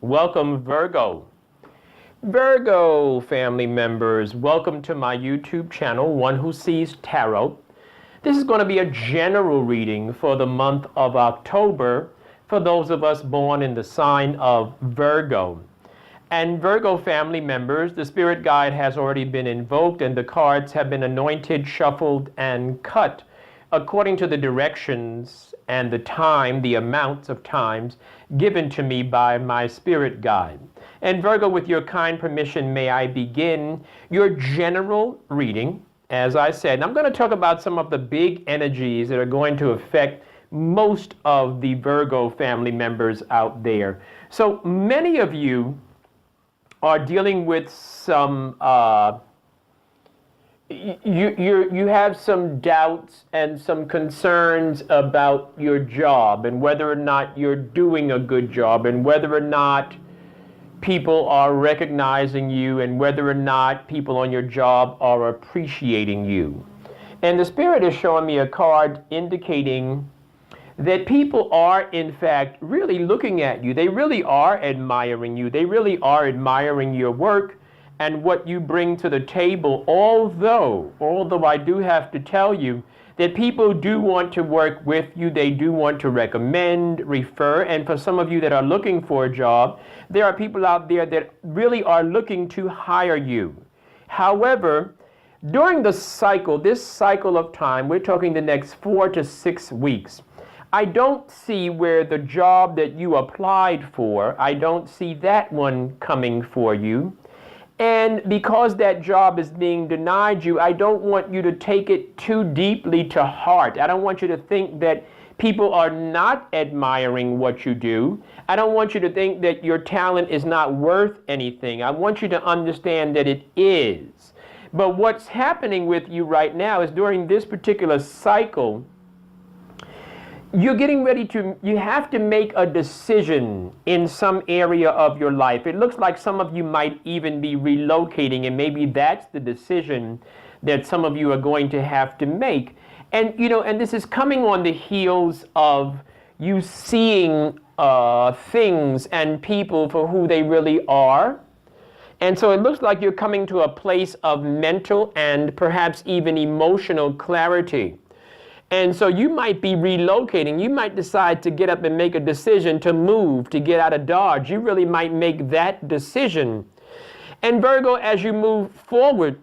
Welcome, Virgo. Virgo family members, welcome to my YouTube channel, One Who Sees Tarot. This is going to be a general reading for the month of October for those of us born in the sign of Virgo. And Virgo family members, the spirit guide has already been invoked and the cards have been anointed, shuffled, and cut according to the directions and the amounts of times given to me by my spirit guide. And Virgo, with your kind permission, may I begin your general reading. As I said, and I'm going to talk about some of the big energies that are going to affect most of the Virgo family members out there. So many of you are dealing with some you have some doubts and some concerns about your job and whether or not you're doing a good job and whether or not people are recognizing you and whether or not people on your job are appreciating you. And the Spirit is showing me a card indicating that people are, in fact, really looking at you. They really are admiring you. They really are admiring your work and what you bring to the table, although I do have to tell you that people do want to work with you, they do want to recommend, refer, and for some of you that are looking for a job, there are people out there that really are looking to hire you. However, during this cycle of time, we're talking the next 4 to 6 weeks, I don't see where the job that you applied for, I don't see that one coming for you. And because that job is being denied you, I don't want you to take it too deeply to heart. I don't want you to think that people are not admiring what you do. I don't want you to think that your talent is not worth anything. I want you to understand that it is. But what's happening with you right now is during this particular cycle, you're getting ready you have to make a decision in some area of your life. It looks like some of you might even be relocating, and maybe that's the decision that some of you are going to have to make. And, and this is coming on the heels of you seeing things and people for who they really are. And so it looks like you're coming to a place of mental and perhaps even emotional clarity. And so you might be relocating. You might decide to get up and make a decision to move, to get out of Dodge. You really might make that decision. And Virgo, as you move forward,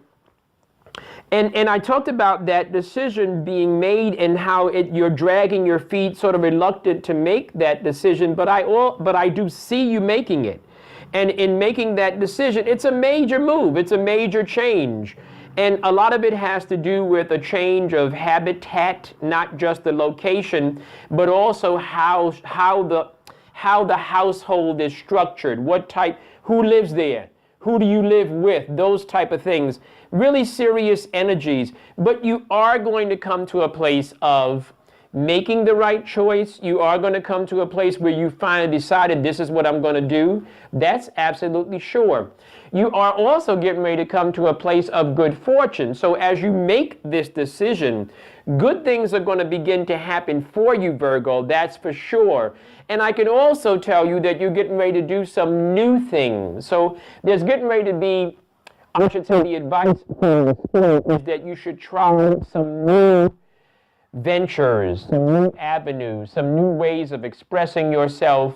and I talked about that decision being made and how you're dragging your feet, sort of reluctant to make that decision, but I do see you making it. And in making that decision, it's a major move. It's a major change. And a lot of it has to do with a change of habitat, not just the location, but also how the household is structured, who lives there, who do you live with, those type of things. Really serious energies. But you are going to come to a place of making the right choice. You are going to come to a place where you finally decided this is what I'm going to do. That's absolutely sure. You are also getting ready to come to a place of good fortune. So as you make this decision, good things are going to begin to happen for you, Virgo, that's for sure. And I can also tell you that you're getting ready to do some new things. So there's getting ready to be, I should say, the advice from the Spirit is that you should try some new ventures, some new avenues, some new ways of expressing yourself.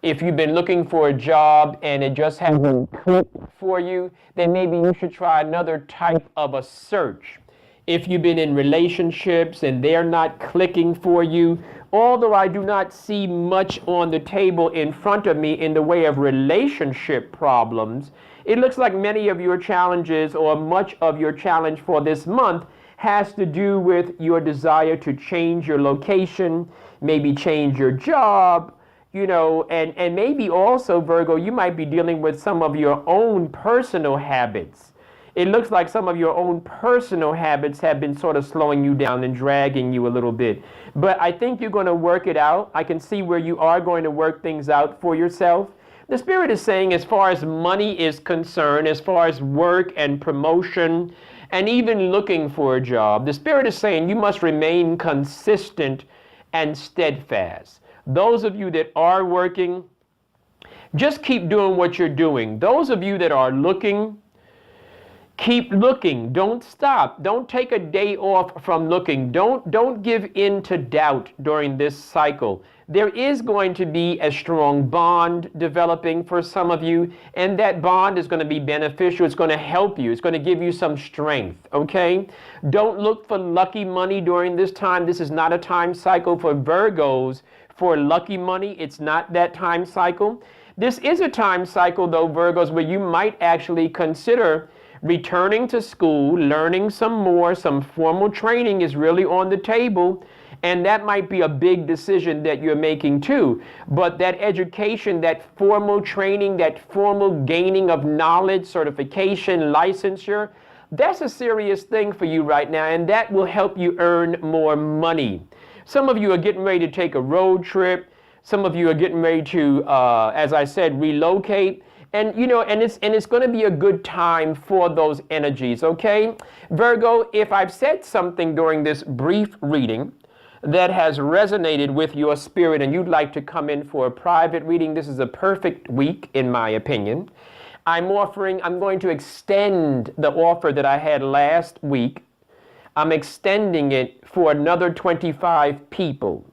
If you've been looking for a job and it just hasn't clicked for you, then maybe you should try another type of a search. If you've been in relationships and they're not clicking for you, although I do not see much on the table in front of me in the way of relationship problems, it looks like many of your challenges or much of your challenge for this month has to do with your desire to change your location, maybe change your job, and maybe also, Virgo, you might be dealing with some of your own personal habits. It looks like some of your own personal habits have been sort of slowing you down and dragging you a little bit. But I think you're going to work it out. I can see where you are going to work things out for yourself. The Spirit is saying, as far as money is concerned, as far as work and promotion, and even looking for a job, the Spirit is saying you must remain consistent and steadfast. Those of you that are working, Just keep doing what you're doing. Those of you that are looking, keep looking. Don't stop. Don't take a day off from looking. Don't give in to doubt during this cycle. There is going to be a strong bond developing for some of you, and that bond is going to be beneficial. It's going to help you. It's going to give you some strength, okay? Don't look for lucky money during this time. This is not a time cycle for Virgos for lucky money. It's not that time cycle. This is a time cycle, though, Virgos, where you might actually consider returning to school, learning some more, some formal training is really on the table, and that might be a big decision that you're making too. But that education, that formal training, that formal gaining of knowledge, certification, licensure, that's a serious thing for you right now, and that will help you earn more money. Some of you are getting ready to take a road trip. Some of you are getting ready to, as I said, relocate. And it's going to be a good time for those energies, okay? Virgo, if I've said something during this brief reading that has resonated with your spirit and you'd like to come in for a private reading, this is a perfect week, in my opinion. I'm going to extend the offer that I had last week. I'm extending it for another 25 people.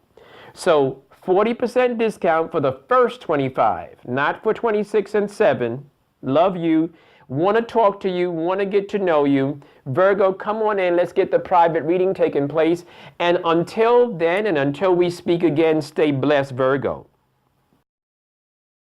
So 40% discount for the first 25, not for 26 and 7. Love you. Want to talk to you. Want to get to know you. Virgo, come on in. Let's get the private reading taking place. And until then, and until we speak again, stay blessed, Virgo.